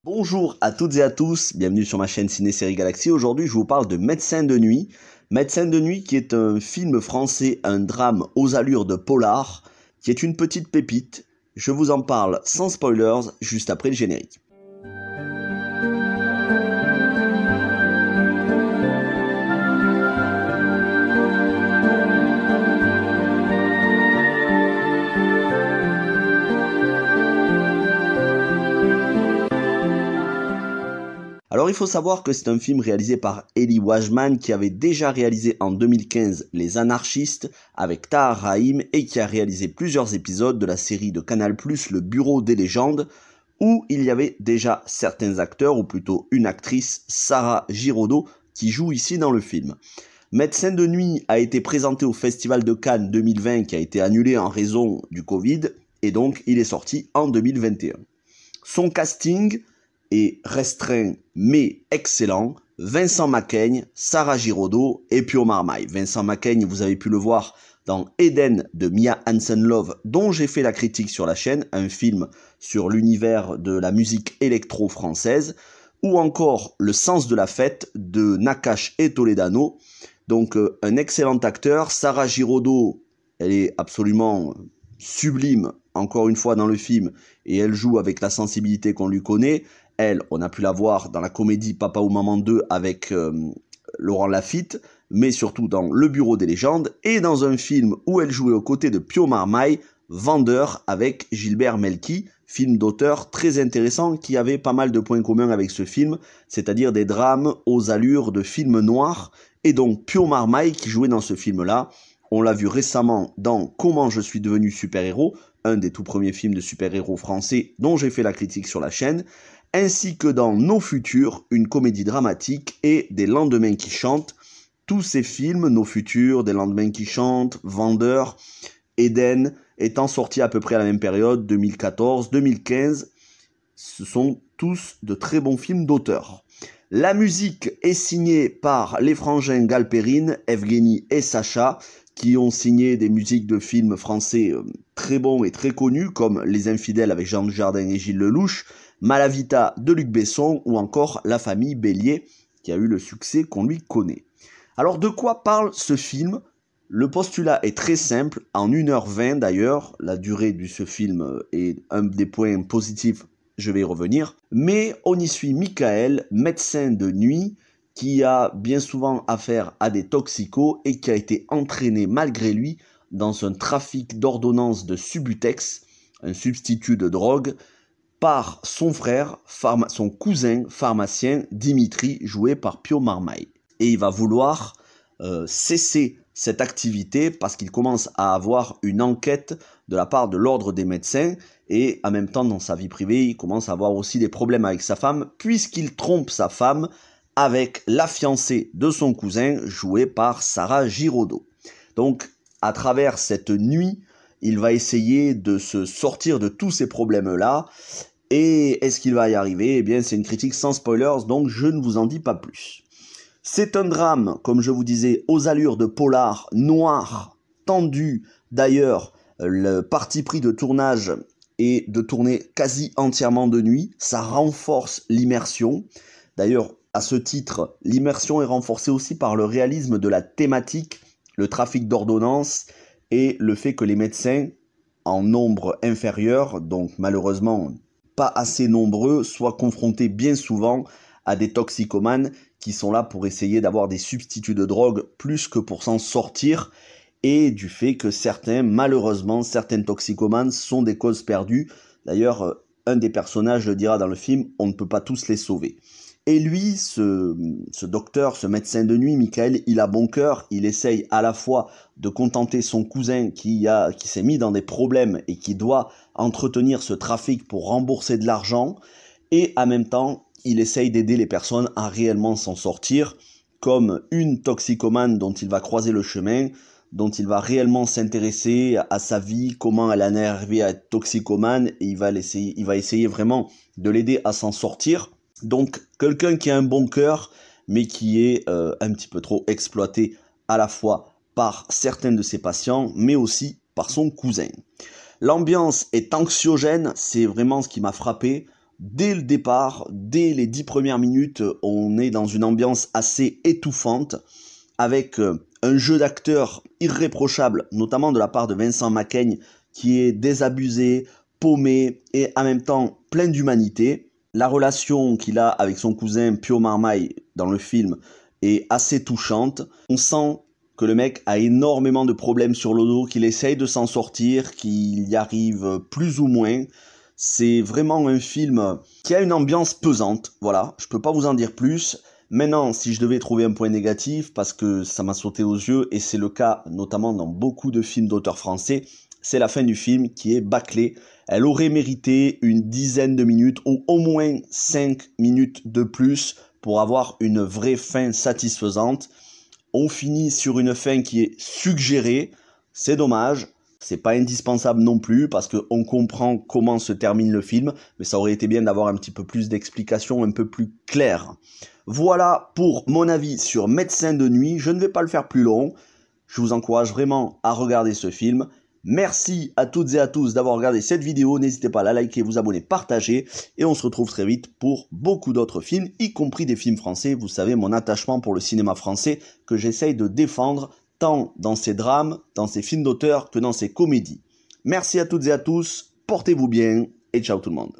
Bonjour à toutes et à tous, bienvenue sur ma chaîne Ciné Série Galaxy. Aujourd'hui, je vous parle de Médecin de nuit. Médecin de nuit qui est un film français, un drame aux allures de polar, qui est une petite pépite. Je vous en parle sans spoilers, juste après le générique. Alors il faut savoir que c'est un film réalisé par Elie Wajman qui avait déjà réalisé en 2015 Les Anarchistes avec Tahar Rahim et qui a réalisé plusieurs épisodes de la série de Canal+, Le Bureau des légendes, où il y avait déjà certains acteurs, ou plutôt une actrice, Sarah Giraudot, qui joue ici dans le film. Médecin de nuit a été présenté au Festival de Cannes 2020 qui a été annulé en raison du Covid, et donc il est sorti en 2021. Son casting est restreint mais excellent. Vincent Macaigne, Sarah Giraudot et Pio Marmaille. Vincent Macaigne, vous avez pu le voir dans Eden de Mia Hansen-Løve, dont j'ai fait la critique sur la chaîne, un film sur l'univers de la musique électro-française, ou encore Le sens de la fête de Nakache et Toledano. Donc un excellent acteur. Sarah Giraudot, elle est absolument sublime, encore une fois dans le film, et elle joue avec la sensibilité qu'on lui connaît. Elle, on a pu la voir dans la comédie Papa ou Maman 2 avec Laurent Lafitte, mais surtout dans Le Bureau des légendes, et dans un film où elle jouait aux côtés de Pio Marmaille, Vendeur avec Gilbert Melki, film d'auteur très intéressant qui avait pas mal de points communs avec ce film, c'est-à-dire des drames aux allures de films noirs, et donc Pio Marmaille qui jouait dans ce film-là. On l'a vu récemment dans Comment je suis devenu super-héros, un des tout premiers films de super-héros français dont j'ai fait la critique sur la chaîne, ainsi que dans Nos Futurs, une comédie dramatique, et Des lendemains qui chantent. Tous ces films, Nos Futurs, Des lendemains qui chantent, Vendeur, Eden, étant sortis à peu près à la même période, 2014-2015, ce sont tous de très bons films d'auteur. La musique est signée par les frangins Galperine, Evgeny et Sacha, qui ont signé des musiques de films français très bons et très connus, comme Les Infidèles avec Jean Dujardin et Gilles Lelouch, Malavita de Luc Besson, ou encore La Famille Bélier, qui a eu le succès qu'on lui connaît. Alors de quoi parle ce film ? Le postulat est très simple, en 1h20 d'ailleurs, la durée de ce film est un des points positifs, je vais y revenir, mais on y suit Michael, médecin de nuit, qui a bien souvent affaire à des toxicos et qui a été entraîné malgré lui dans un trafic d'ordonnances de Subutex, un substitut de drogue, par son frère, son cousin pharmacien Dimitri, joué par Pio Marmaille. Et il va vouloir cesser cette activité parce qu'il commence à avoir une enquête de la part de l'ordre des médecins, et en même temps dans sa vie privée il commence à avoir aussi des problèmes avec sa femme puisqu'il trompe sa femme avec la fiancée de son cousin jouée par Sarah Giraudot. Donc à travers cette nuit, il va essayer de se sortir de tous ces problèmes-là. Et est-ce qu'il va y arriver ? Eh bien, c'est une critique sans spoilers, donc je ne vous en dis pas plus. C'est un drame, comme je vous disais, aux allures de polar, noir, tendu. D'ailleurs, le parti pris de tournage est de tourner quasi entièrement de nuit. Ça renforce l'immersion. D'ailleurs, à ce titre, l'immersion est renforcée aussi par le réalisme de la thématique, le trafic d'ordonnances et le fait que les médecins, en nombre inférieur, donc malheureusement pas assez nombreux, soient confrontés bien souvent à des toxicomanes qui sont là pour essayer d'avoir des substituts de drogue plus que pour s'en sortir, et du fait que malheureusement, certains toxicomanes sont des causes perdues. D'ailleurs, un des personnages le dira dans le film, on ne peut pas tous les sauver. Et lui, ce docteur, ce médecin de nuit, Michael, il a bon cœur, il essaye à la fois de contenter son cousin qui s'est mis dans des problèmes et qui doit entretenir ce trafic pour rembourser de l'argent, et en même temps, il essaye d'aider les personnes à réellement s'en sortir, comme une toxicomane dont il va croiser le chemin, dont il va réellement s'intéresser à sa vie, comment elle en est arrivée à être toxicomane, et il va essayer vraiment de l'aider à s'en sortir. Donc quelqu'un qui a un bon cœur, mais qui est un petit peu trop exploité à la fois par certains de ses patients, mais aussi par son cousin. L'ambiance est anxiogène, c'est vraiment ce qui m'a frappé. Dès le départ, dès les 10 premières minutes, on est dans une ambiance assez étouffante, avec un jeu d'acteur irréprochable, notamment de la part de Vincent Macaigne, qui est désabusé, paumé et en même temps plein d'humanité. La relation qu'il a avec son cousin Pio Marmaille dans le film est assez touchante. On sent que le mec a énormément de problèmes sur le dos, qu'il essaye de s'en sortir, qu'il y arrive plus ou moins. C'est vraiment un film qui a une ambiance pesante, voilà, je peux pas vous en dire plus. Maintenant, si je devais trouver un point négatif, parce que ça m'a sauté aux yeux, et c'est le cas notamment dans beaucoup de films d'auteurs français, c'est la fin du film qui est bâclée. Elle aurait mérité une dizaine de minutes, ou au moins 5 minutes de plus, pour avoir une vraie fin satisfaisante. On finit sur une fin qui est suggérée, c'est dommage. C'est pas indispensable non plus parce qu'on comprend comment se termine le film, mais ça aurait été bien d'avoir un petit peu plus d'explications un peu plus claires. Voilà pour mon avis sur Médecin de nuit, je ne vais pas le faire plus long, je vous encourage vraiment à regarder ce film. Merci à toutes et à tous d'avoir regardé cette vidéo, n'hésitez pas à la liker, vous abonner, partager, et on se retrouve très vite pour beaucoup d'autres films, y compris des films français. Vous savez mon attachement pour le cinéma français que j'essaye de défendre, tant dans ces drames, dans ces films d'auteur que dans ces comédies. Merci à toutes et à tous, portez-vous bien et ciao tout le monde.